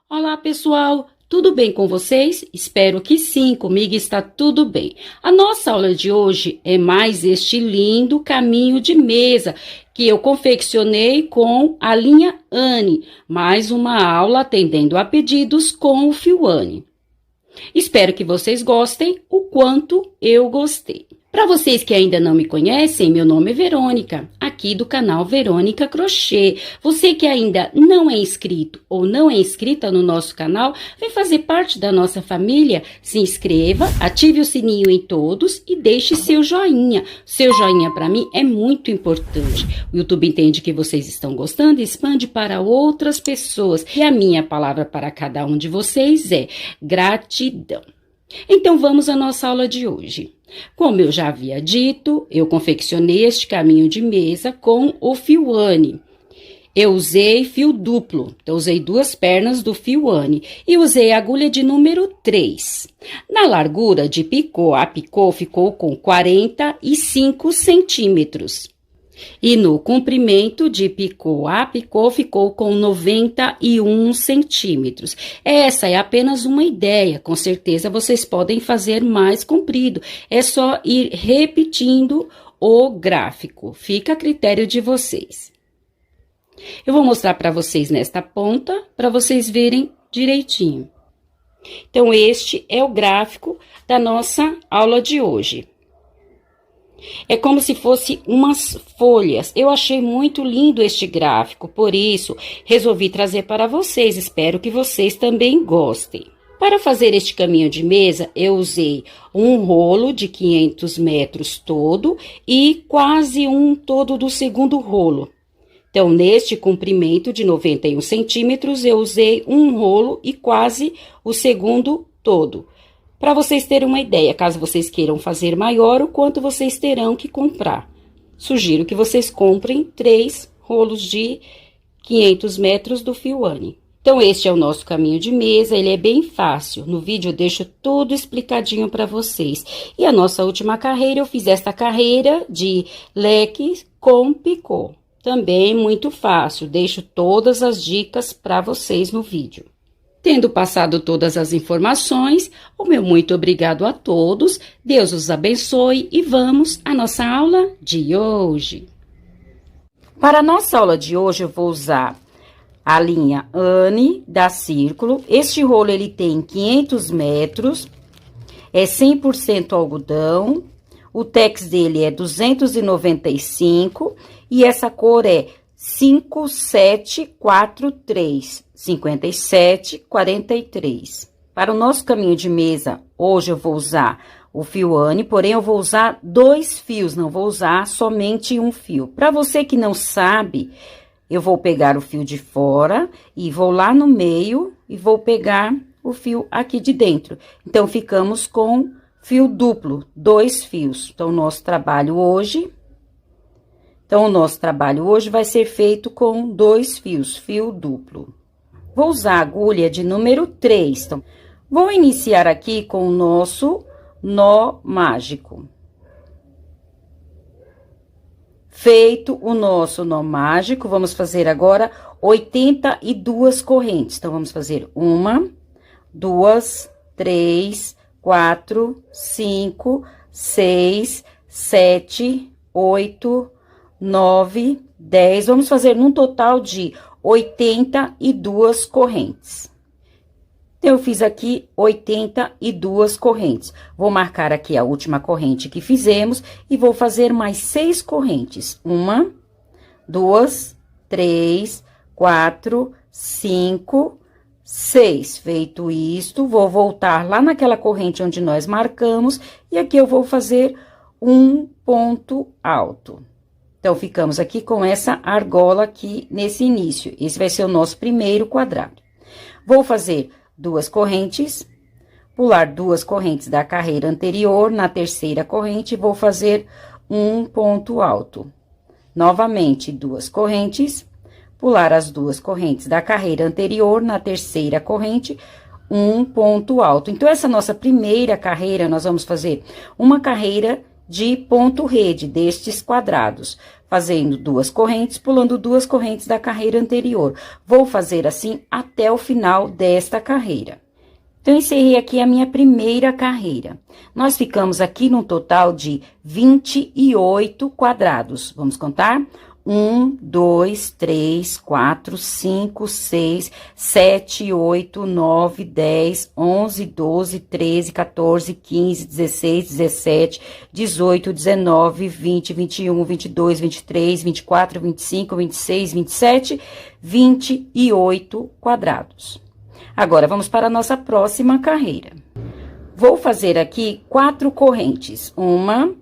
Olá, pessoal! Tudo bem com vocês? Espero que sim, comigo está tudo bem. A nossa aula de hoje é mais este lindo caminho de mesa que eu confeccionei com a linha Anne, mais uma aula atendendo a pedidos com o fio Anne. Espero que vocês gostem o quanto eu gostei. Para vocês que ainda não me conhecem, meu nome é Verônica, aqui do canal Verônica Crochê. Você que ainda não é inscrito ou não é inscrita no nosso canal, vem fazer parte da nossa família, se inscreva, ative o sininho em todos e deixe seu joinha. Seu joinha para mim é muito importante. O YouTube entende que vocês estão gostando e expande para outras pessoas. E a minha palavra para cada um de vocês é gratidão. Então vamos à nossa aula de hoje. Como eu já havia dito, eu confeccionei este caminho de mesa com o fio Anne. Eu usei fio duplo, então usei 2 pernas do fio Anne e usei a agulha de número 3. Na largura de picô a picô ficou com 45 centímetros. E no comprimento de picô a picô ficou com 91 centímetros. Essa é apenas uma ideia, com certeza vocês podem fazer mais comprido. É só ir repetindo o gráfico, fica a critério de vocês. Eu vou mostrar para vocês nesta ponta, para vocês verem direitinho. Então, este é o gráfico da nossa aula de hoje. É como se fosse umas folhas. Eu achei muito lindo este gráfico, por isso resolvi trazer para vocês. Espero que vocês também gostem. Para fazer este caminho de mesa, eu usei um rolo de 500 metros todo e quase um todo do segundo rolo. Então, neste comprimento de 91 centímetros, eu usei um rolo e quase o segundo todo. Para vocês terem uma ideia, caso vocês queiram fazer maior, o quanto vocês terão que comprar. Sugiro que vocês comprem 3 rolos de 500 metros do fio Anne. Então, este é o nosso caminho de mesa, ele é bem fácil. No vídeo eu deixo tudo explicadinho para vocês. E a nossa última carreira, eu fiz esta carreira de leque com picô. Também muito fácil, deixo todas as dicas para vocês no vídeo. Tendo passado todas as informações, o meu muito obrigado a todos, Deus os abençoe e vamos à nossa aula de hoje. Para a nossa aula de hoje, eu vou usar a linha Anne da Círculo. Este rolo, ele tem 500 metros, é 100% algodão, o tex dele é 295 e essa cor é 5743. 5743. Para o nosso caminho de mesa, hoje eu vou usar o fio Anne, porém eu vou usar 2 fios, não vou usar somente um fio. Para você que não sabe, eu vou pegar o fio de fora e vou lá no meio e vou pegar o fio aqui de dentro. Então, ficamos com fio duplo, 2 fios. Então, o nosso trabalho hoje vai ser feito com 2 fios, fio duplo. Vou usar a agulha de número 3. Então, vou iniciar aqui com o nosso nó mágico. Feito o nosso nó mágico, vamos fazer agora 82 correntes. Então, vamos fazer 1, 2, 3, 4, 5, 6, 7, 8, 9, 10. Vamos fazer num total de 82 correntes. Então, eu fiz aqui 82 correntes. Vou marcar aqui a última corrente que fizemos e vou fazer mais 6 correntes. 1, 2, 3, 4, 5, 6. Feito isto, vou voltar lá naquela corrente onde nós marcamos e aqui eu vou fazer um ponto alto. Então, ficamos aqui com essa argola aqui nesse início. Esse vai ser o nosso primeiro quadrado. Vou fazer 2 correntes, pular 2 correntes da carreira anterior, na terceira corrente, vou fazer um ponto alto. Novamente, 2 correntes, pular as 2 correntes da carreira anterior, na terceira corrente, um ponto alto. Então, essa nossa primeira carreira, nós vamos fazer uma carreira de ponto rede destes quadrados, fazendo 2 correntes, pulando 2 correntes da carreira anterior. Vou fazer assim até o final desta carreira. Então, encerrei aqui a minha primeira carreira. Nós ficamos aqui num total de 28 quadrados. Vamos contar? 1, 2, 3, 4, 5, 6, 7, 8, 9, 10, 11, 12, 13, 14, 15, 16, 17, 18, 19, 20, 21, 22, 23, 24, 25, 26, 27, 28 quadrados. Agora, vamos para a nossa próxima carreira. Vou fazer aqui 4 correntes. 1,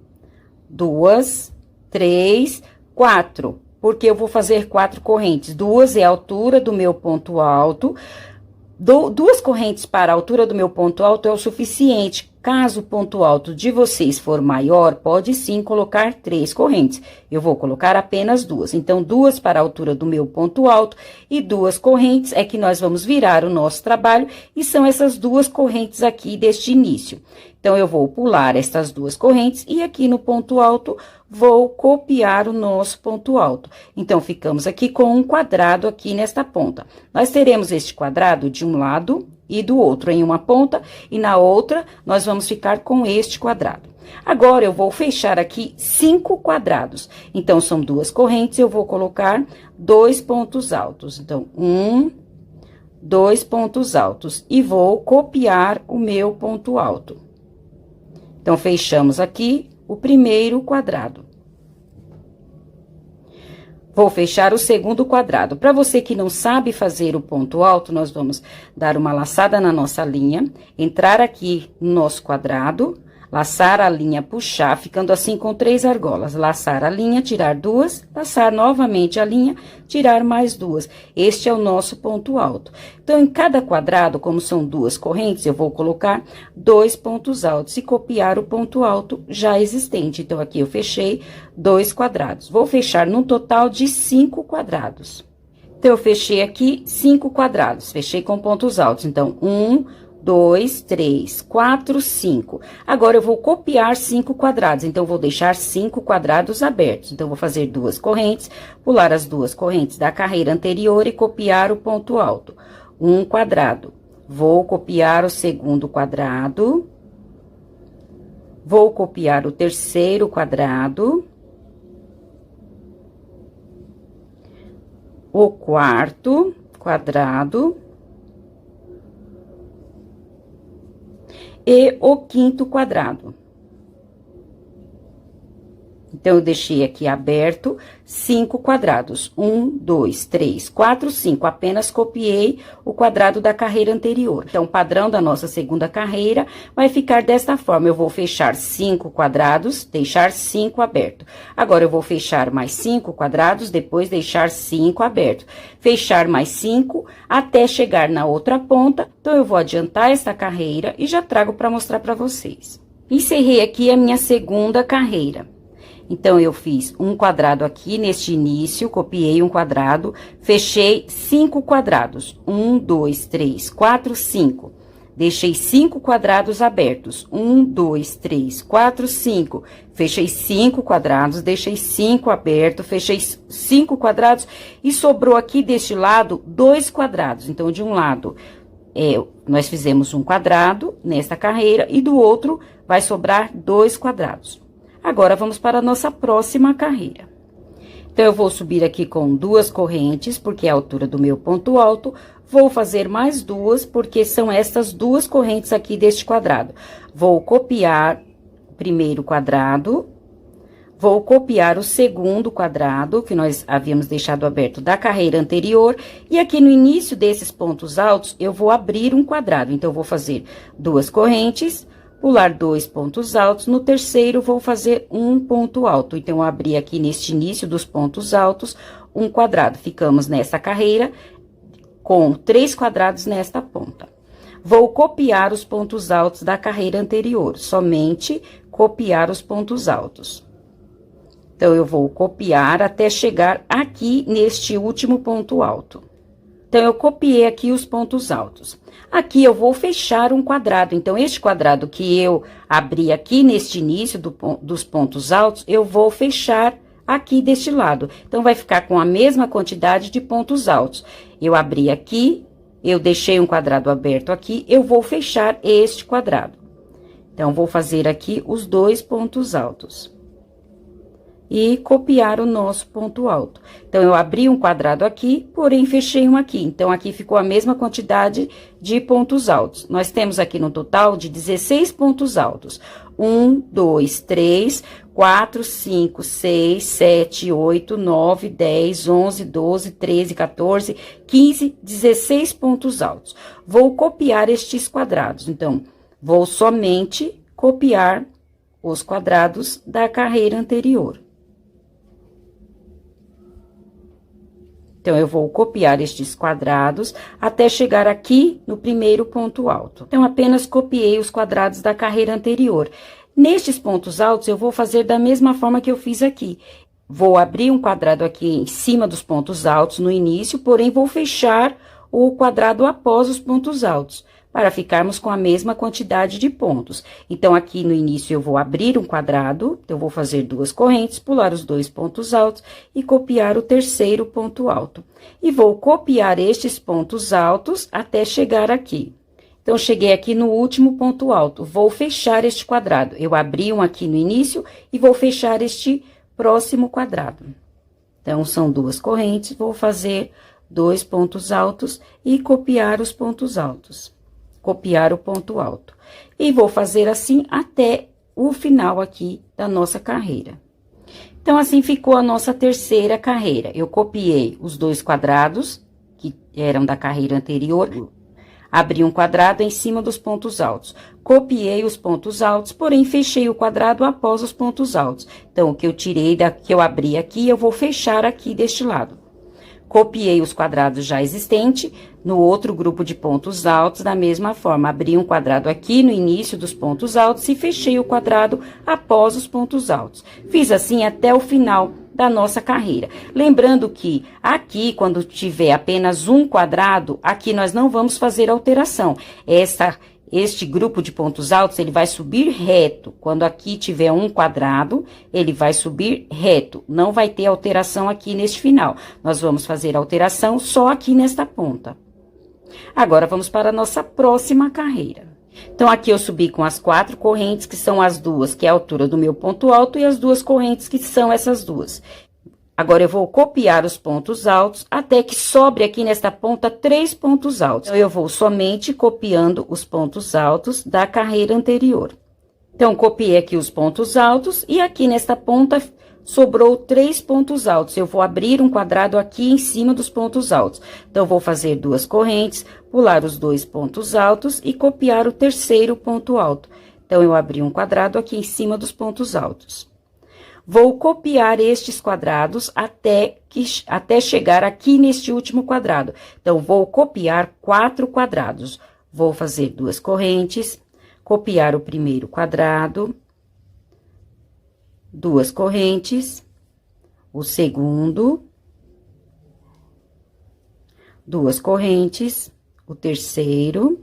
2, 3, 4. Porque eu vou fazer 4 correntes. 2 é a altura do meu ponto alto. 2 correntes para a altura do meu ponto alto é o suficiente. Caso o ponto alto de vocês for maior, pode sim colocar 3 correntes. Eu vou colocar apenas 2. Então, 2 para a altura do meu ponto alto e 2 correntes é que nós vamos virar o nosso trabalho, e são essas 2 correntes aqui deste início. Então, eu vou pular estas 2 correntes e aqui no ponto alto vou copiar o nosso ponto alto. Então, ficamos aqui com um quadrado aqui nesta ponta. Nós teremos este quadrado de um lado e do outro em uma ponta, e na outra nós vamos ficar com este quadrado. Agora, eu vou fechar aqui 5 quadrados. Então, são 2 correntes, eu vou colocar 2 pontos altos. Então, 1, 2 pontos altos, e vou copiar o meu ponto alto. Então, fechamos aqui o primeiro quadrado. Vou fechar o segundo quadrado. Para você que não sabe fazer o ponto alto, nós vamos dar uma laçada na nossa linha, entrar aqui no nosso quadrado, laçar a linha, puxar, ficando assim com 3 argolas. Laçar a linha, tirar 2, laçar novamente a linha, tirar mais 2. Este é o nosso ponto alto. Então, em cada quadrado, como são 2 correntes, eu vou colocar 2 pontos altos e copiar o ponto alto já existente. Então, aqui eu fechei 2 quadrados. Vou fechar num total de 5 quadrados. Então, eu fechei aqui 5 quadrados, fechei com pontos altos. Então, 1, 2, 3, 4, 5. Agora, eu vou copiar 5 quadrados, então, eu vou deixar 5 quadrados abertos. Então, eu vou fazer 2 correntes, pular as 2 correntes da carreira anterior e copiar o ponto alto. 1 quadrado. Vou copiar o segundo quadrado. Vou copiar o terceiro quadrado. O quarto quadrado. E o quinto quadrado. Então, eu deixei aqui aberto 5 quadrados. 1, 2, 3, 4, 5. Apenas copiei o quadrado da carreira anterior. Então, o padrão da nossa segunda carreira vai ficar desta forma. Eu vou fechar 5 quadrados, deixar 5 aberto. Agora, eu vou fechar mais 5 quadrados, depois deixar 5 aberto. Fechar mais 5 até chegar na outra ponta. Então, eu vou adiantar essa carreira e já trago para mostrar para vocês. Encerrei aqui a minha segunda carreira. Então, eu fiz um quadrado aqui neste início, copiei um quadrado, fechei 5 quadrados. 1, 2, 3, 4, 5. Deixei 5 quadrados abertos. 1, 2, 3, 4, 5. Fechei 5 quadrados, deixei 5 abertos, fechei 5 quadrados e sobrou aqui deste lado 2 quadrados. Então, de um lado, nós fizemos um quadrado nesta carreira e do outro vai sobrar 2 quadrados. Agora, vamos para a nossa próxima carreira. Então, eu vou subir aqui com 2 correntes, porque é a altura do meu ponto alto. Vou fazer mais 2, porque são estas 2 correntes aqui deste quadrado. Vou copiar o primeiro quadrado. Vou copiar o segundo quadrado, que nós havíamos deixado aberto da carreira anterior. E aqui no início desses pontos altos, eu vou abrir um quadrado. Então, eu vou fazer 2 correntes, pular 2 pontos altos, no terceiro vou fazer um ponto alto. Então, eu abri aqui neste início dos pontos altos um quadrado. Ficamos nessa carreira com 3 quadrados nesta ponta. Vou copiar os pontos altos da carreira anterior, somente copiar os pontos altos. Então, eu vou copiar até chegar aqui neste último ponto alto. Então, eu copiei aqui os pontos altos. Aqui eu vou fechar um quadrado. Então, este quadrado que eu abri aqui neste início dos pontos altos, eu vou fechar aqui deste lado. Então, vai ficar com a mesma quantidade de pontos altos. Eu abri aqui, eu deixei um quadrado aberto aqui, eu vou fechar este quadrado. Então, vou fazer aqui os 2 pontos altos. E copiar o nosso ponto alto. Então, eu abri um quadrado aqui, porém, fechei um aqui. Então, aqui ficou a mesma quantidade de pontos altos. Nós temos aqui no total de 16 pontos altos. 1, 2, 3, 4, 5, 6, 7, 8, 9, 10, 11, 12, 13, 14, 15, 16 pontos altos. Vou copiar estes quadrados. Então, vou somente copiar os quadrados da carreira anterior. Então, eu vou copiar estes quadrados até chegar aqui no primeiro ponto alto. Então, apenas copiei os quadrados da carreira anterior. Nestes pontos altos, eu vou fazer da mesma forma que eu fiz aqui. Vou abrir um quadrado aqui em cima dos pontos altos no início, porém, vou fechar o quadrado após os pontos altos, para ficarmos com a mesma quantidade de pontos. Então, aqui no início, eu vou abrir um quadrado, eu vou fazer 2 correntes, pular os 2 pontos altos e copiar o terceiro ponto alto. E vou copiar estes pontos altos até chegar aqui. Então, cheguei aqui no último ponto alto, vou fechar este quadrado. Eu abri um aqui no início e vou fechar este próximo quadrado. Então, são 2 correntes, vou fazer 2 pontos altos e copiar os pontos altos. Copiar o ponto alto. E vou fazer assim até o final aqui da nossa carreira. Então, assim ficou a nossa terceira carreira. Eu copiei os 2 quadrados, que eram da carreira anterior, abri um quadrado em cima dos pontos altos. Copiei os pontos altos, porém, fechei o quadrado após os pontos altos. Então, o que eu tirei, que eu abri aqui, eu vou fechar aqui deste lado. Copiei os quadrados já existentes no outro grupo de pontos altos, da mesma forma. Abri um quadrado aqui no início dos pontos altos e fechei o quadrado após os pontos altos. Fiz assim até o final da nossa carreira. Lembrando que aqui, quando tiver apenas um quadrado, aqui nós não vamos fazer alteração. Este grupo de pontos altos, ele vai subir reto. Quando aqui tiver um quadrado, ele vai subir reto. Não vai ter alteração aqui neste final. Nós vamos fazer alteração só aqui nesta ponta. Agora, vamos para a nossa próxima carreira. Então, aqui eu subi com as 4 correntes, que são as 2, que é a altura do meu ponto alto, e as 2 correntes, que são essas 2. Agora, eu vou copiar os pontos altos, até que sobre aqui nesta ponta 3 pontos altos. Então, eu vou somente copiando os pontos altos da carreira anterior. Então, copiei aqui os pontos altos, e aqui nesta ponta sobrou 3 pontos altos. Eu vou abrir um quadrado aqui em cima dos pontos altos. Então, vou fazer 2 correntes, pular os 2 pontos altos e copiar o terceiro ponto alto. Então, eu abri um quadrado aqui em cima dos pontos altos. Vou copiar estes quadrados até chegar aqui neste último quadrado. Então, vou copiar 4 quadrados. Vou fazer 2 correntes, copiar o primeiro quadrado, 2 correntes, o segundo, 2 correntes, o terceiro,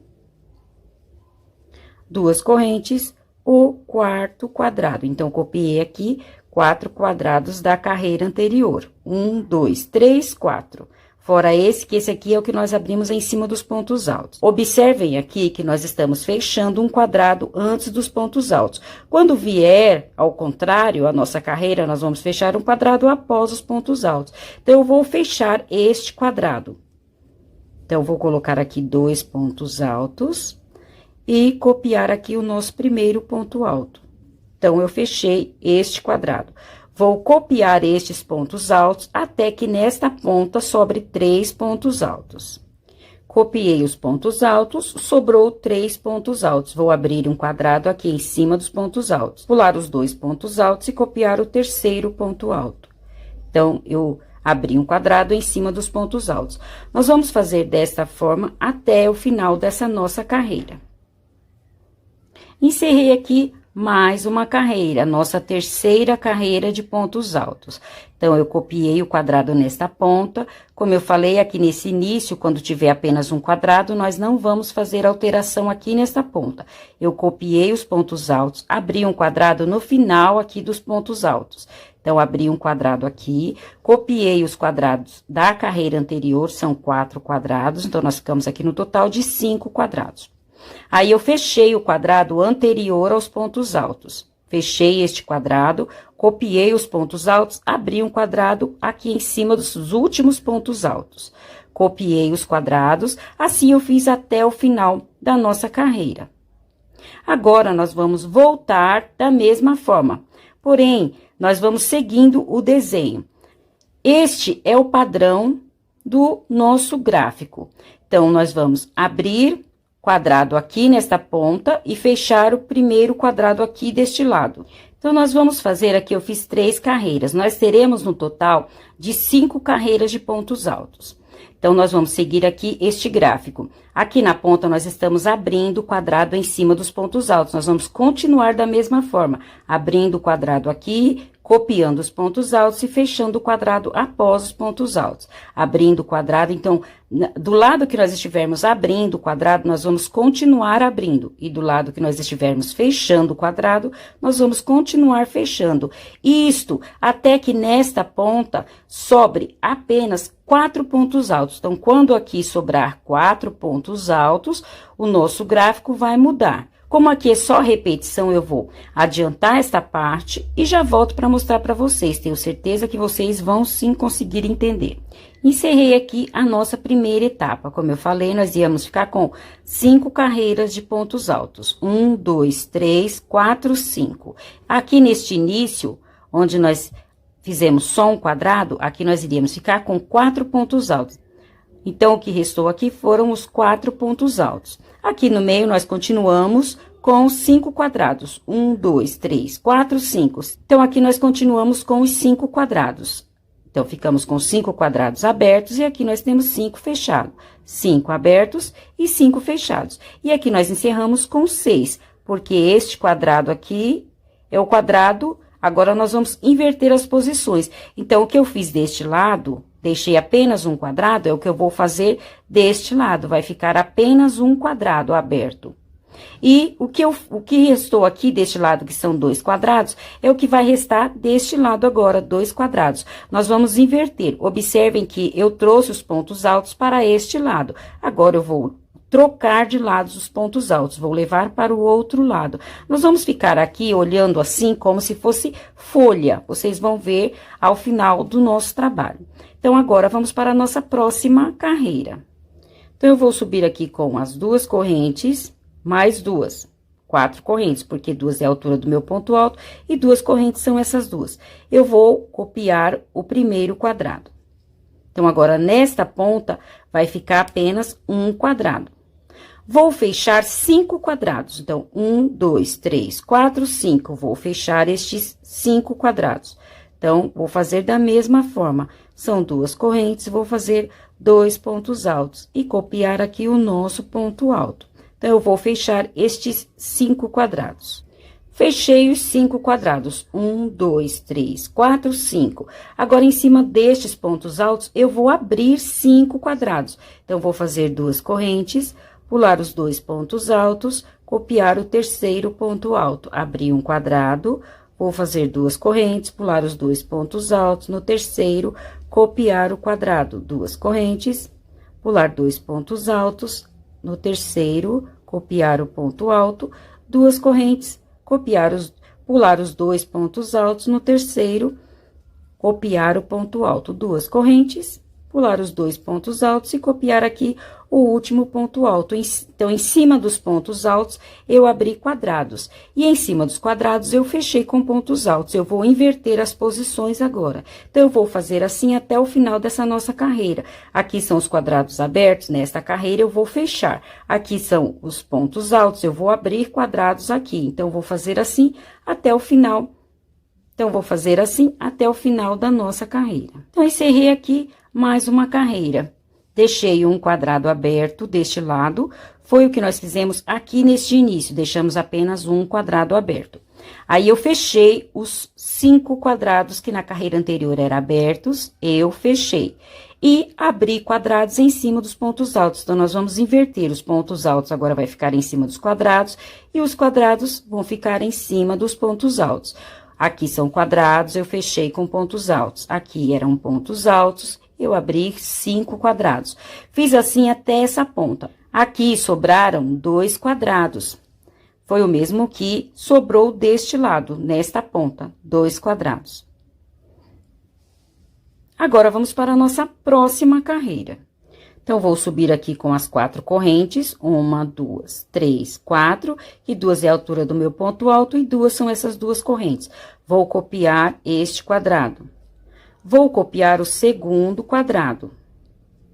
2 correntes, o quarto quadrado. Então, copiei aqui 4 quadrados da carreira anterior. 1, 2, 3, 4. Fora esse, que esse aqui é o que nós abrimos em cima dos pontos altos. Observem aqui que nós estamos fechando um quadrado antes dos pontos altos. Quando vier ao contrário, a nossa carreira, nós vamos fechar um quadrado após os pontos altos. Então, eu vou fechar este quadrado. Então, eu vou colocar aqui 2 pontos altos e copiar aqui o nosso primeiro ponto alto. Então, eu fechei este quadrado. Vou copiar estes pontos altos até que nesta ponta sobre 3 pontos altos. Copiei os pontos altos, sobrou 3 pontos altos. Vou abrir um quadrado aqui em cima dos pontos altos. Pular os 2 pontos altos e copiar o terceiro ponto alto. Então, eu abri um quadrado em cima dos pontos altos. Nós vamos fazer desta forma até o final dessa nossa carreira. Encerrei aqui mais uma carreira, nossa terceira carreira de pontos altos. Então, eu copiei o quadrado nesta ponta. Como eu falei aqui nesse início, quando tiver apenas um quadrado, nós não vamos fazer alteração aqui nesta ponta. Eu copiei os pontos altos, abri um quadrado no final aqui dos pontos altos. Então, abri um quadrado aqui, copiei os quadrados da carreira anterior, são 4 quadrados, então, nós ficamos aqui no total de 5 quadrados. Aí, eu fechei o quadrado anterior aos pontos altos. Fechei este quadrado, copiei os pontos altos, abri um quadrado aqui em cima dos últimos pontos altos. Copiei os quadrados, assim eu fiz até o final da nossa carreira. Agora, nós vamos voltar da mesma forma, porém, nós vamos seguindo o desenho. Este é o padrão do nosso gráfico. Então, nós vamos abrir quadrado aqui nesta ponta e fechar o primeiro quadrado aqui deste lado. Então, nós vamos fazer aqui, eu fiz 3 carreiras. Nós teremos no total de 5 carreiras de pontos altos. Então, nós vamos seguir aqui este gráfico. Aqui na ponta, nós estamos abrindo o quadrado em cima dos pontos altos. Nós vamos continuar da mesma forma, abrindo o quadrado aqui, copiando os pontos altos e fechando o quadrado após os pontos altos. Abrindo o quadrado, então, do lado que nós estivermos abrindo o quadrado, nós vamos continuar abrindo. E do lado que nós estivermos fechando o quadrado, nós vamos continuar fechando. Isto até que nesta ponta sobre apenas 4 pontos altos. Então, quando aqui sobrar 4 pontos altos, o nosso gráfico vai mudar. Como aqui é só repetição, eu vou adiantar esta parte e já volto para mostrar para vocês. Tenho certeza que vocês vão sim conseguir entender. Encerrei aqui a nossa primeira etapa. Como eu falei, nós íamos ficar com 5 carreiras de pontos altos. 1, 2, 3, 4, 5. Aqui neste início, onde nós fizemos só um quadrado, aqui nós iríamos ficar com 4 pontos altos. Então, o que restou aqui foram os 4 pontos altos. Aqui no meio, nós continuamos com 5 quadrados. 1, 2, 3, 4, 5. Então, aqui nós continuamos com os 5 quadrados. Então, ficamos com 5 quadrados abertos e aqui nós temos 5 fechados. 5 abertos e 5 fechados. E aqui nós encerramos com 6, porque este quadrado aqui é o quadrado. Agora, nós vamos inverter as posições. Então, o que eu fiz deste lado, deixei apenas um quadrado, é o que eu vou fazer deste lado. Vai ficar apenas um quadrado aberto. E o que restou aqui deste lado, que são 2 quadrados, é o que vai restar deste lado agora, 2 quadrados. Nós vamos inverter. Observem que eu trouxe os pontos altos para este lado. Agora, eu vou trocar de lados os pontos altos, vou levar para o outro lado. Nós vamos ficar aqui olhando assim como se fosse folha, vocês vão ver ao final do nosso trabalho. Então, agora, vamos para a nossa próxima carreira. Então, eu vou subir aqui com as 2 correntes, mais 2, 4 correntes, porque 2 é a altura do meu ponto alto, e 2 correntes são essas 2. Eu vou copiar o primeiro quadrado. Então, agora, nesta ponta, vai ficar apenas um quadrado. Vou fechar 5 quadrados. Então, 1, 2, 3, 4, 5. Vou fechar estes 5 quadrados. Então, vou fazer da mesma forma. São 2 correntes, vou fazer 2 pontos altos e copiar aqui o nosso ponto alto. Então, eu vou fechar estes 5 quadrados. Fechei os 5 quadrados. 1, 2, 3, 4, 5. Agora, em cima destes pontos altos, eu vou abrir 5 quadrados. Então, vou fazer 2 correntes, pular os 2 pontos altos, copiar o terceiro ponto alto. Abrir um quadrado, vou fazer 2 correntes, pular os 2 pontos altos. No terceiro, copiar o quadrado. 2 correntes, pular 2 pontos altos. No terceiro, copiar o ponto alto. 2 correntes, pular os 2 pontos altos. No terceiro, copiar o ponto alto. 2 correntes, pular os 2 pontos altos e copiar aqui o último ponto alto. Então, em cima dos pontos altos, eu abri quadrados. E em cima dos quadrados, eu fechei com pontos altos. Eu vou inverter as posições agora. Então, eu vou fazer assim até o final dessa nossa carreira. Aqui são os quadrados abertos, nesta carreira eu vou fechar. Aqui são os pontos altos, eu vou abrir quadrados aqui. Então, eu vou fazer assim até o final. Então, vou fazer assim até o final da nossa carreira. Então, encerrei aqui mais uma carreira. Deixei um quadrado aberto deste lado, Foi o que nós fizemos aqui neste início, deixamos apenas um quadrado aberto. Aí, eu fechei os 5 quadrados que na carreira anterior eram abertos, eu fechei. E abri quadrados em cima dos pontos altos. Então, nós vamos inverter. Os pontos altos agora vai ficar em cima dos quadrados e os quadrados vão ficar em cima dos pontos altos. Aqui são quadrados, eu fechei com pontos altos. Aqui eram pontos altos, eu abri 5 quadrados. Fiz assim até essa ponta. Aqui sobraram 2 quadrados. Foi o mesmo que sobrou deste lado, nesta ponta, 2 quadrados. Agora, vamos para a nossa próxima carreira. Então, vou subir aqui com as 4 correntes, 1, 2, 3, 4, e 2 é a altura do meu ponto alto, e 2 são essas 2 correntes. Vou copiar este quadrado. Vou copiar o segundo quadrado.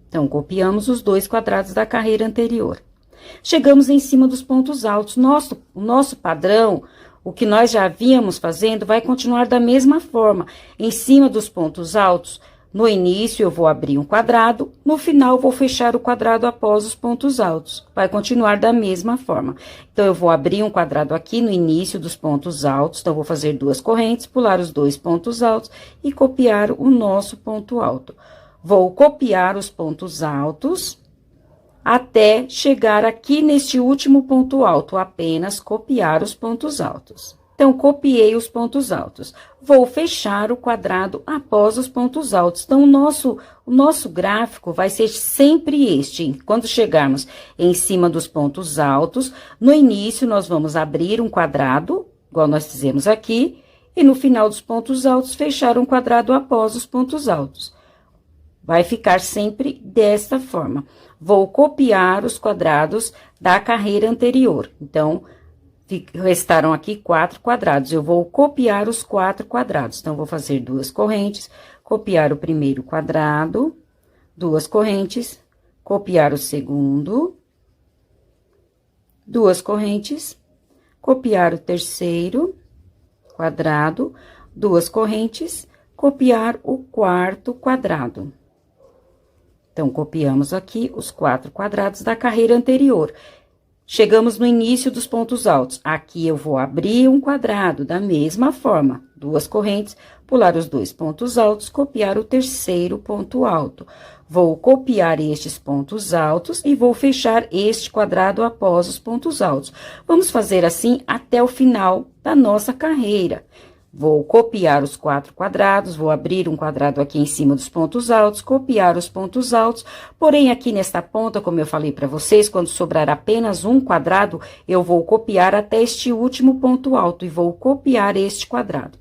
Então, copiamos os 2 quadrados da carreira anterior. Chegamos em cima dos pontos altos. O nosso padrão, o que nós já vínhamos fazendo, vai continuar da mesma forma. Em cima dos pontos altos, no início eu vou abrir um quadrado, no final vou fechar o quadrado após os pontos altos. Vai continuar da mesma forma. Então, eu vou abrir um quadrado aqui no início dos pontos altos, então, vou fazer 2 correntes, pular os 2 pontos altos e copiar o nosso ponto alto. Vou copiar os pontos altos até chegar aqui neste último ponto alto, apenas copiar os pontos altos. Então, copiei os pontos altos. Vou fechar o quadrado após os pontos altos. Então, o nosso gráfico vai ser sempre este. Quando chegarmos em cima dos pontos altos, no início, nós vamos abrir um quadrado, igual nós fizemos aqui, e no final dos pontos altos, fechar um quadrado após os pontos altos. Vai ficar sempre desta forma. Vou copiar os quadrados da carreira anterior. Então, restaram aqui 4 quadrados. Eu vou copiar os 4 quadrados. Então, vou fazer 2 correntes, copiar o primeiro quadrado, 2 correntes, copiar o segundo, 2 correntes, copiar o terceiro quadrado, 2 correntes, copiar o quarto quadrado. Então, copiamos aqui os 4 quadrados da carreira anterior. Chegamos no início dos pontos altos. Aqui, eu vou abrir um quadrado da mesma forma. 2 correntes, pular os 2 pontos altos, copiar o terceiro ponto alto. Vou copiar estes pontos altos e vou fechar este quadrado após os pontos altos. Vamos fazer assim até o final da nossa carreira. Vou copiar os 4 quadrados, vou abrir um quadrado aqui em cima dos pontos altos, copiar os pontos altos, porém, aqui nesta ponta, como eu falei para vocês, quando sobrar apenas um quadrado, eu vou copiar até este último ponto alto e vou copiar este quadrado.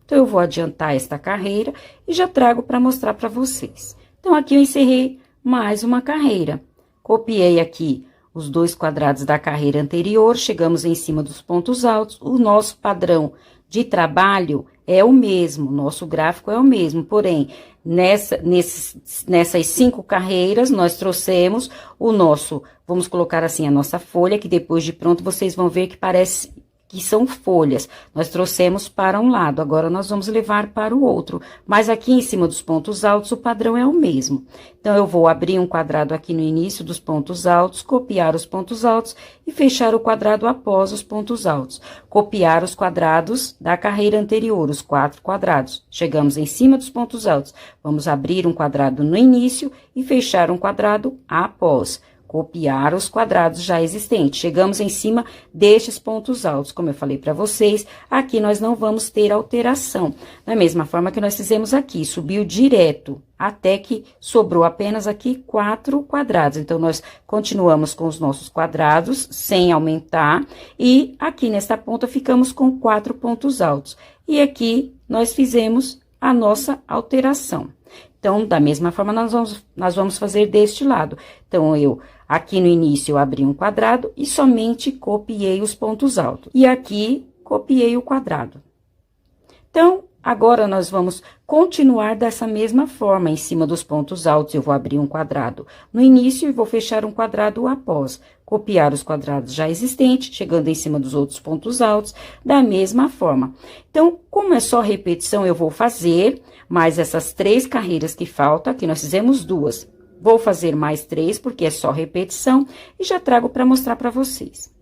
Então, eu vou adiantar esta carreira e já trago para mostrar para vocês. Então, aqui eu encerrei mais uma carreira. Copiei aqui os 2 quadrados da carreira anterior, chegamos em cima dos pontos altos, o nosso padrão de trabalho é o mesmo, nosso gráfico é o mesmo, porém, nessas 5 carreiras, nós trouxemos o nosso, vamos colocar assim, a nossa folha, que depois de pronto, vocês vão ver que parece que são folhas. Nós trouxemos para um lado, agora nós vamos levar para o outro. Mas aqui em cima dos pontos altos, o padrão é o mesmo. Então, eu vou abrir um quadrado aqui no início dos pontos altos, copiar os pontos altos e fechar o quadrado após os pontos altos. Copiar os quadrados da carreira anterior, os 4 quadrados. Chegamos em cima dos pontos altos. Vamos abrir um quadrado no início e fechar um quadrado após. Copiar os quadrados já existentes. Chegamos em cima destes pontos altos. Como eu falei para vocês, aqui nós não vamos ter alteração. Da mesma forma que nós fizemos aqui, subiu direto, até que sobrou apenas aqui 4 quadrados. Então, nós continuamos com os nossos quadrados, sem aumentar. E aqui nesta ponta, ficamos com 4 pontos altos. E aqui, nós fizemos a nossa alteração. Então, da mesma forma, nós vamos fazer deste lado. Então, aqui no início, eu abri um quadrado e somente copiei os pontos altos. E aqui, copiei o quadrado. Então, agora, nós vamos continuar dessa mesma forma. Em cima dos pontos altos, eu vou abrir um quadrado no início e vou fechar um quadrado após. Copiar os quadrados já existentes, chegando em cima dos outros pontos altos, da mesma forma. Então, como é só repetição, eu vou fazer mais essas 3 carreiras que faltam. Aqui nós fizemos 2. Vou fazer mais 3, porque é só repetição, e já trago para mostrar para vocês.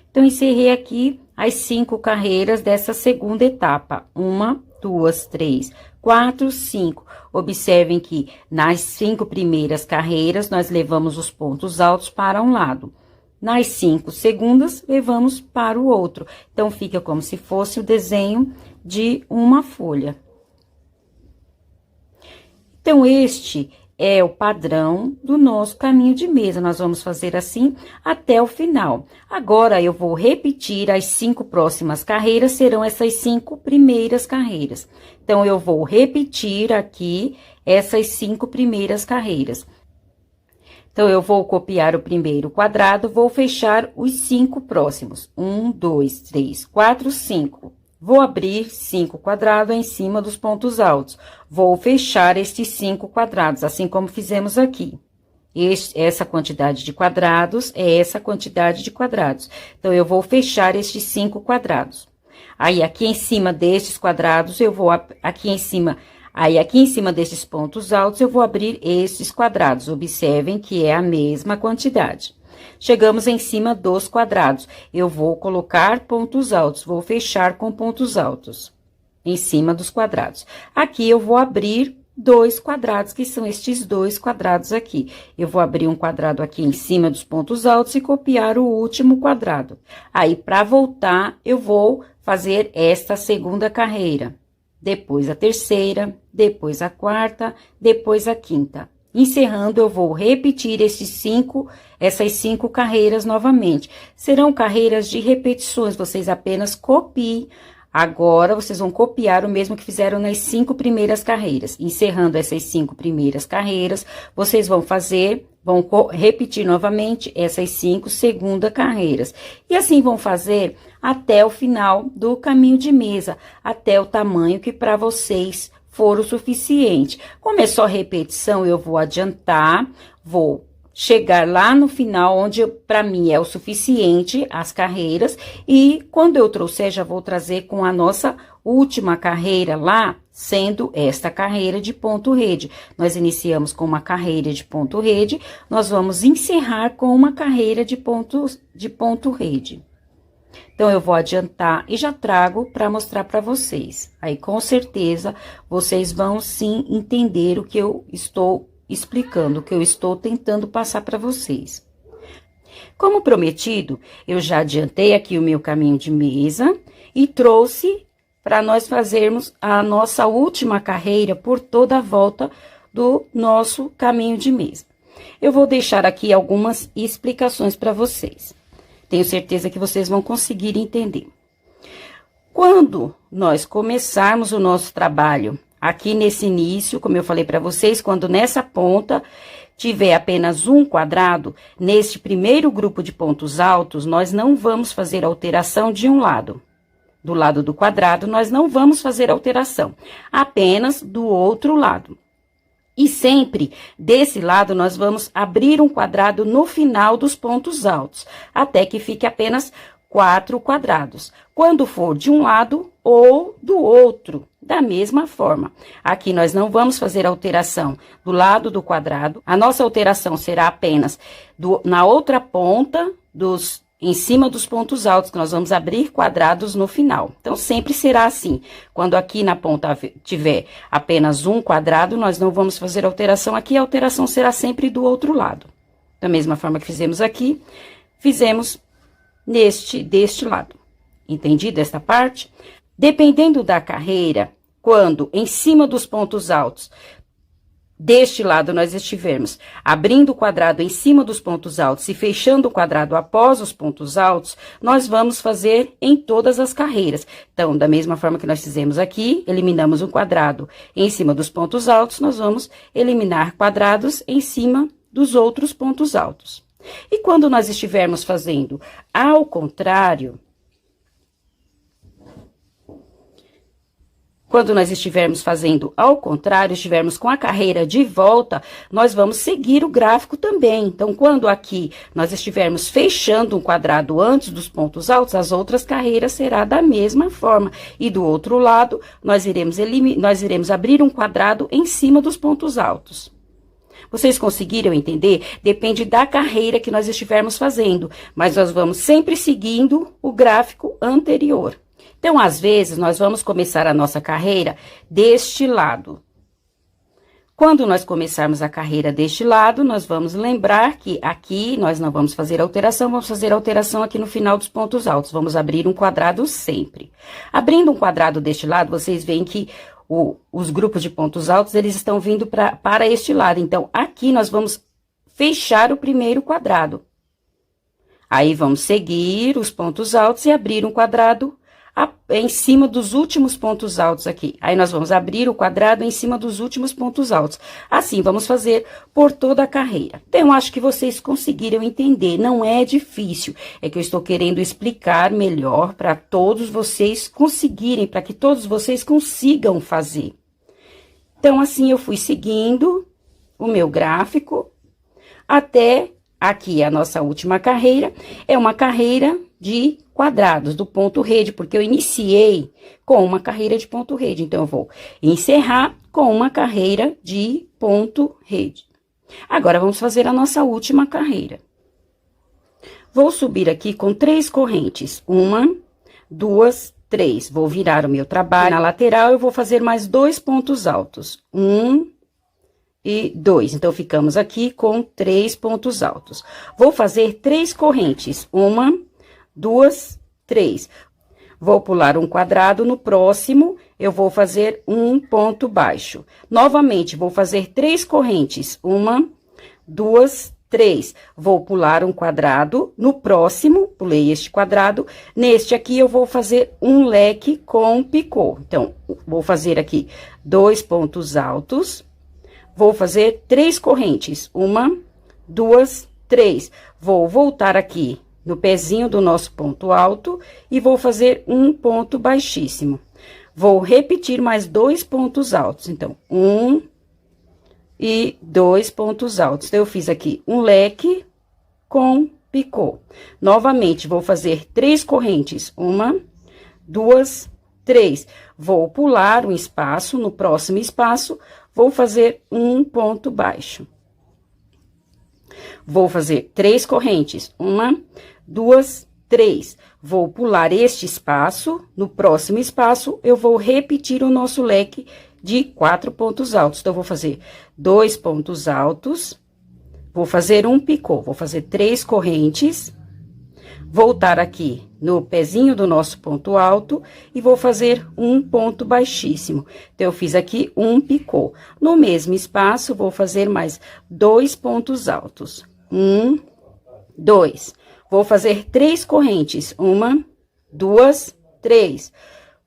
Então, encerrei aqui as 5 carreiras dessa segunda etapa. 1, 2, 3, 4, 5. Observem que nas 5 primeiras carreiras, nós levamos os pontos altos para um lado. Nas 5 segundas, levamos para o outro. Então, fica como se fosse o desenho de uma folha. Então, este é o padrão do nosso caminho de mesa. Nós vamos fazer assim até o final. Agora, eu vou repetir as 5 próximas carreiras, serão essas 5 primeiras carreiras. Então, eu vou repetir aqui essas 5 primeiras carreiras. Então, eu vou copiar o primeiro quadrado, vou fechar os 5 próximos. 1, 2, 3, 4, 5. Vou abrir 5 quadrados em cima dos pontos altos. Vou fechar estes 5 quadrados, assim como fizemos aqui. Essa quantidade de quadrados é essa quantidade de quadrados. Então, eu vou fechar estes 5 quadrados. Aí, aqui em cima destes quadrados, eu vou aqui em cima desses pontos altos, eu vou abrir estes quadrados. Observem que é a mesma quantidade. Chegamos em cima dos quadrados. Eu vou colocar pontos altos, vou fechar com pontos altos em cima dos quadrados. Aqui eu vou abrir 2 quadrados, que são estes 2 quadrados aqui. Eu vou abrir um quadrado aqui em cima dos pontos altos e copiar o último quadrado. Aí, para voltar, eu vou fazer esta segunda carreira. Depois a terceira, depois a quarta, depois a quinta. Encerrando, eu vou repetir essas 5 carreiras novamente. Serão carreiras de repetições, vocês apenas copiem. Agora, vocês vão copiar o mesmo que fizeram nas 5 primeiras carreiras. Encerrando essas 5 primeiras carreiras, vocês vão repetir novamente essas 5 segunda carreiras. E assim vão fazer até o final do caminho de mesa, até o tamanho que para vocês for o suficiente. Como é só repetição, eu vou adiantar, vou chegar lá no final, onde para mim é o suficiente as carreiras, e quando eu trouxer, já vou trazer com a nossa última carreira lá, sendo esta carreira de ponto rede. Nós iniciamos com uma carreira de ponto rede, nós vamos encerrar com uma carreira de ponto rede. Então, eu vou adiantar e já trago para mostrar para vocês. Aí, com certeza, vocês vão sim entender o que eu estou explicando, o que eu estou tentando passar para vocês. Como prometido, eu já adiantei aqui o meu caminho de mesa e trouxe para nós fazermos a nossa última carreira por toda a volta do nosso caminho de mesa. Eu vou deixar aqui algumas explicações para vocês. Tenho certeza que vocês vão conseguir entender. Quando nós começarmos o nosso trabalho, aqui nesse início, como eu falei para vocês, quando nessa ponta tiver apenas um quadrado, neste primeiro grupo de pontos altos, nós não vamos fazer alteração de um lado. Do lado do quadrado, nós não vamos fazer alteração, apenas do outro lado. E sempre desse lado, nós vamos abrir um quadrado no final dos pontos altos, até que fique apenas 4 quadrados. Quando for de um lado ou do outro, da mesma forma. Aqui nós não vamos fazer alteração do lado do quadrado. A nossa alteração será apenas na outra ponta em cima dos pontos altos, que nós vamos abrir quadrados no final. Então, sempre será assim. Quando aqui na ponta tiver apenas um quadrado, nós não vamos fazer alteração aqui, a alteração será sempre do outro lado. Da mesma forma que fizemos aqui, fizemos deste lado. Entendido esta parte? Dependendo da carreira, quando em cima dos pontos altos, deste lado nós estivermos abrindo o quadrado em cima dos pontos altos e fechando o quadrado após os pontos altos, nós vamos fazer em todas as carreiras. Então, da mesma forma que nós fizemos aqui, eliminamos um quadrado em cima dos pontos altos, nós vamos eliminar quadrados em cima dos outros pontos altos. E quando nós estivermos fazendo ao contrário, estivermos com a carreira de volta, nós vamos seguir o gráfico também. Então, quando aqui nós estivermos fechando um quadrado antes dos pontos altos, as outras carreiras será da mesma forma. E do outro lado, nós iremos abrir um quadrado em cima dos pontos altos. Vocês conseguiram entender? Depende da carreira que nós estivermos fazendo, mas nós vamos sempre seguindo o gráfico anterior. Então, às vezes, nós vamos começar a nossa carreira deste lado. Quando nós começarmos a carreira deste lado, nós vamos lembrar que aqui nós não vamos fazer alteração, vamos fazer alteração aqui no final dos pontos altos. Vamos abrir um quadrado sempre. Abrindo um quadrado deste lado, vocês veem que os grupos de pontos altos, eles estão vindo para este lado. Então, aqui nós vamos fechar o primeiro quadrado. Aí, vamos seguir os pontos altos e abrir um quadrado em cima dos últimos pontos altos aqui. Aí, nós vamos abrir o quadrado em cima dos últimos pontos altos. Assim, vamos fazer por toda a carreira. Então, eu acho que vocês conseguiram entender. Não é difícil. É que eu estou querendo explicar melhor para todos vocês conseguirem, para que todos vocês consigam fazer. Então, assim, eu fui seguindo o meu gráfico até aqui a nossa última carreira. É uma carreira de quadrados, do ponto rede, porque eu iniciei com uma carreira de ponto rede. Então, eu vou encerrar com uma carreira de ponto rede. Agora, vamos fazer a nossa última carreira. Vou subir aqui com 3 correntes. 1, 2, 3. Vou virar o meu trabalho. Na lateral, eu vou fazer mais 2 pontos altos. 1 e 2. Então, ficamos aqui com 3 pontos altos. Vou fazer 3 correntes. 1, 2, 3. Vou pular um quadrado, no próximo, eu vou fazer um ponto baixo. Novamente, vou fazer 3 correntes. 1, 2, 3. Vou pular um quadrado, no próximo, pulei este quadrado. Neste aqui, eu vou fazer um leque com picô. Então, vou fazer aqui 2 pontos altos. Vou fazer 3 correntes. 1, 2, 3. Vou voltar aqui no pezinho do nosso ponto alto e vou fazer um ponto baixíssimo. Vou repetir mais 2 pontos altos. Então, 1 e 2 pontos altos. Então, eu fiz aqui um leque com picô. Novamente, vou fazer 3 correntes. 1, 2, 3. Vou pular um espaço, no próximo espaço, vou fazer um ponto baixo. Vou fazer 3 correntes. 1, 2, 3. Vou pular este espaço, no próximo espaço, eu vou repetir o nosso leque de 4 pontos altos. Então, eu vou fazer 2 pontos altos, vou fazer um picô, vou fazer 3 correntes, voltar aqui no pezinho do nosso ponto alto e vou fazer um ponto baixíssimo. Então, eu fiz aqui um picô. No mesmo espaço, vou fazer mais 2 pontos altos. 1, 2. Vou fazer 3 correntes. 1, 2, 3.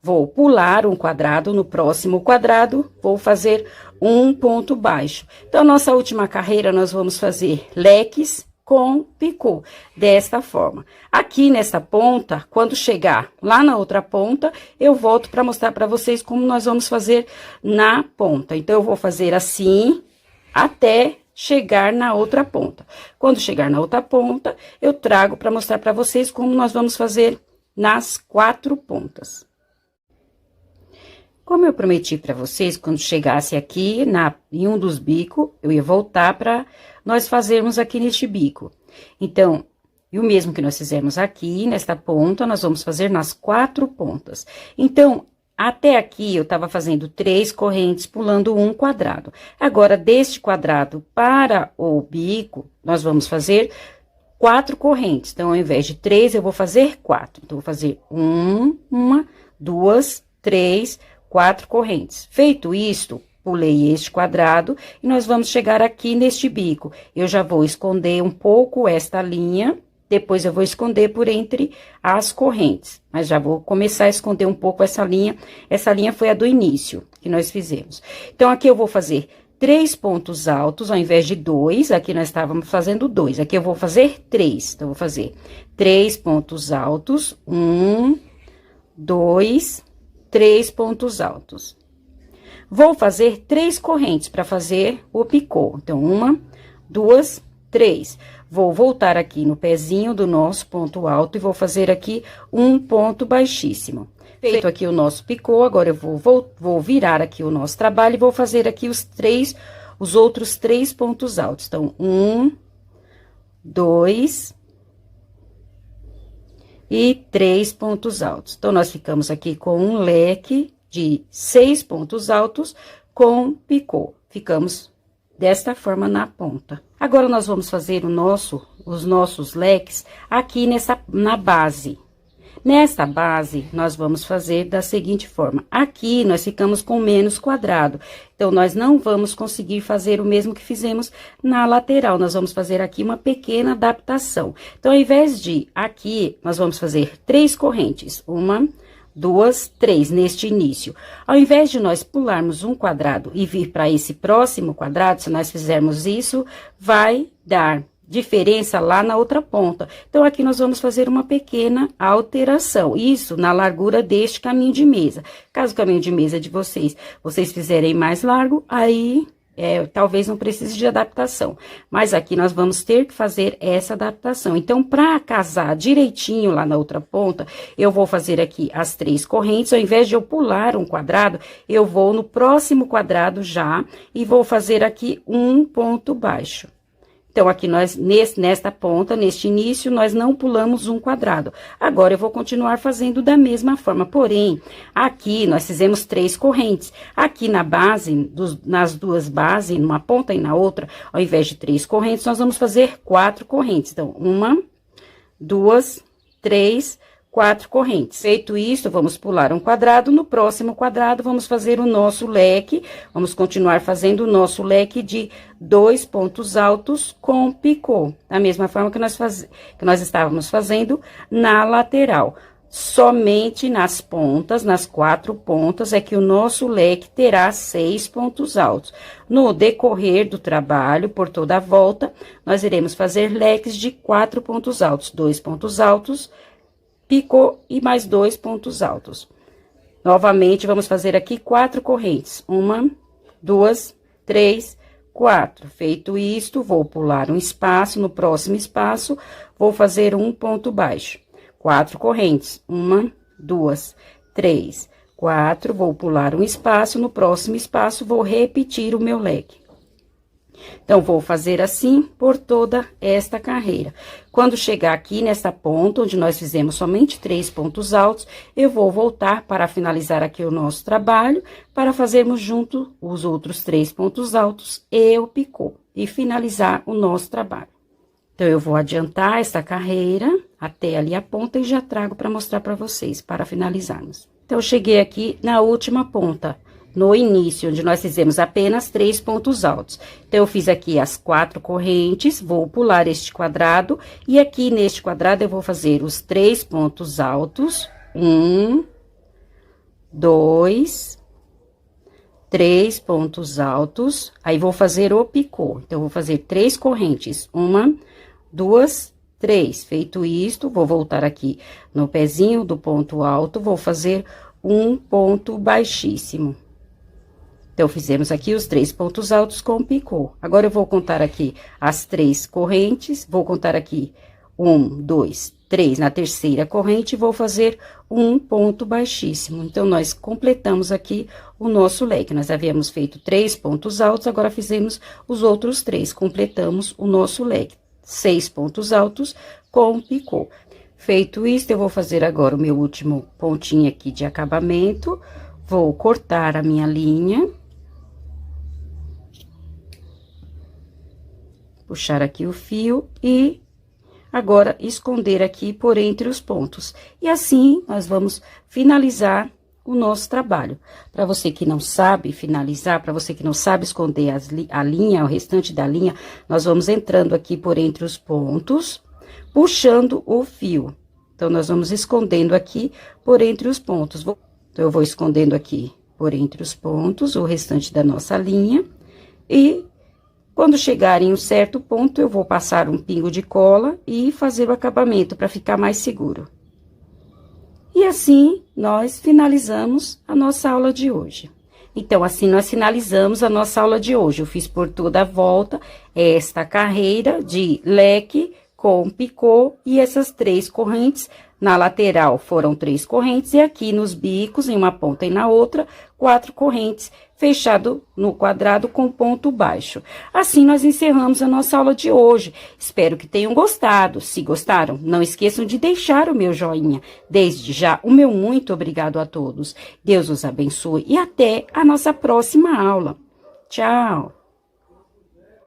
Vou pular um quadrado, no próximo quadrado, vou fazer um ponto baixo. Então, nossa última carreira, nós vamos fazer leques com picô, desta forma. Aqui nesta ponta, quando chegar lá na outra ponta, eu volto para mostrar para vocês como nós vamos fazer na ponta. Então, eu vou fazer assim, até chegar na outra ponta. Quando chegar na outra ponta, eu trago para mostrar para vocês como nós vamos fazer nas 4 pontas. Como eu prometi para vocês, quando chegasse aqui em um dos bicos, eu ia voltar para nós fazermos aqui neste bico. Então, e o mesmo que nós fizemos aqui, nesta ponta, nós vamos fazer nas 4 pontas. Então, até aqui, eu tava fazendo 3 correntes, pulando um quadrado. Agora, deste quadrado para o bico, nós vamos fazer 4 correntes. Então, ao invés de 3, eu vou fazer 4. Então, vou fazer 1, 2, 3, 4 correntes. Feito isto, pulei este quadrado e nós vamos chegar aqui neste bico. Eu já vou esconder um pouco esta linha. Depois, eu vou esconder por entre as correntes. Mas já vou começar a esconder um pouco essa linha. Essa linha foi a do início que nós fizemos. Então, aqui eu vou fazer 3 pontos altos, ao invés de 2. Aqui nós estávamos fazendo 2. Aqui eu vou fazer 3. Então, eu vou fazer 3 pontos altos. 1, 2, 3 pontos altos. Vou fazer 3 correntes para fazer o picô. Então, 1, 2, 3. Vou voltar aqui no pezinho do nosso ponto alto e vou fazer aqui um ponto baixíssimo. Feito aqui o nosso picô, agora eu vou virar aqui o nosso trabalho e vou fazer aqui os 3 os outros 3 pontos altos. Então, 1, 2 e 3 pontos altos. Então, nós ficamos aqui com um leque de 6 pontos altos com picô. Ficamos desta forma na ponta. Agora, nós vamos fazer os nossos leques aqui na base. Nesta base, nós vamos fazer da seguinte forma. Aqui, nós ficamos com menos quadrado. Então, nós não vamos conseguir fazer o mesmo que fizemos na lateral. Nós vamos fazer aqui uma pequena adaptação. Então, ao invés de aqui, nós vamos fazer 3 correntes. 1, 2, 3, neste início. Ao invés de nós pularmos um quadrado e vir para esse próximo quadrado, se nós fizermos isso, vai dar diferença lá na outra ponta. Então, aqui nós vamos fazer uma pequena alteração. Isso na largura deste caminho de mesa. Caso o caminho de mesa de vocês fizerem mais largo, aí talvez não precise de adaptação. Mas aqui nós vamos ter que fazer essa adaptação. Então, para casar direitinho lá na outra ponta, eu vou fazer aqui as 3 correntes. Ao invés de eu pular um quadrado, eu vou no próximo quadrado já e vou fazer aqui um ponto baixo. Então, aqui nós, nesta ponta, neste início, nós não pulamos um quadrado. Agora, eu vou continuar fazendo da mesma forma. Porém, aqui nós fizemos 3 correntes. Aqui na base, nas duas bases, numa ponta e na outra, ao invés de 3 correntes, nós vamos fazer 4 correntes. Então, 1, 2, 3, 4 correntes. Feito isso, vamos pular um quadrado. No próximo quadrado, vamos fazer o nosso leque. Vamos continuar fazendo o nosso leque de 2 pontos altos com picô. Da mesma forma que nós estávamos fazendo na lateral. Somente nas pontas, nas 4 pontas, é que o nosso leque terá 6 pontos altos. No decorrer do trabalho, por toda a volta, nós iremos fazer leques de 4 pontos altos. 2 pontos altos, picô e mais 2 pontos altos. Novamente, vamos fazer aqui 4 correntes. 1, 2, 3, 4. Feito isto, vou pular um espaço. No próximo espaço, vou fazer um ponto baixo. 4 correntes. 1, 2, 3, 4. Vou pular um espaço. No próximo espaço, vou repetir o meu leque. Então, vou fazer assim por toda esta carreira. Quando chegar aqui nesta ponta, onde nós fizemos somente 3 pontos altos, eu vou voltar para finalizar aqui o nosso trabalho, para fazermos junto os outros 3 pontos altos e o picô, e finalizar o nosso trabalho. Então, eu vou adiantar essa carreira até ali a ponta e já trago para mostrar para vocês, para finalizarmos. Então, eu cheguei aqui na última ponta. No início, onde nós fizemos apenas 3 pontos altos. Então, eu fiz aqui as 4 correntes, vou pular este quadrado, e aqui neste quadrado eu vou fazer os 3 pontos altos. 1, 2, 3 pontos altos, aí vou fazer o picô. Então, eu vou fazer 3 correntes. 1, 2, 3. Feito isto, vou voltar aqui no pezinho do ponto alto, vou fazer um ponto baixíssimo. Então, fizemos aqui os 3 pontos altos com picô. Agora, eu vou contar aqui as 3 correntes, vou contar aqui 1, 2, 3 na terceira corrente, e vou fazer um ponto baixíssimo. Então, nós completamos aqui o nosso leque. Nós havíamos feito 3 pontos altos, agora fizemos os outros 3, completamos o nosso leque. 6 pontos altos com picô. Feito isso, eu vou fazer agora o meu último pontinho aqui de acabamento. Vou cortar a minha linha. Puxar aqui o fio e agora esconder aqui por entre os pontos. E assim, nós vamos finalizar o nosso trabalho. Para você que não sabe finalizar, para você que não sabe esconder a linha, o restante da linha, nós vamos entrando aqui por entre os pontos, puxando o fio. Então, nós vamos escondendo aqui por entre os pontos. Então, eu vou escondendo aqui por entre os pontos, o restante da nossa linha, e quando chegar em um certo ponto, eu vou passar um pingo de cola e fazer o acabamento para ficar mais seguro. E assim, nós finalizamos a nossa aula de hoje. Então, assim, nós finalizamos a nossa aula de hoje. Eu fiz por toda a volta esta carreira de leque com picô e essas 3 correntes. Na lateral foram 3 correntes e aqui nos bicos, em uma ponta e na outra, 4 correntes, fechado no quadrado com ponto baixo. Assim, nós encerramos a nossa aula de hoje. Espero que tenham gostado. Se gostaram, não esqueçam de deixar o meu joinha. Desde já, o meu muito obrigado a todos. Deus os abençoe e até a nossa próxima aula. Tchau!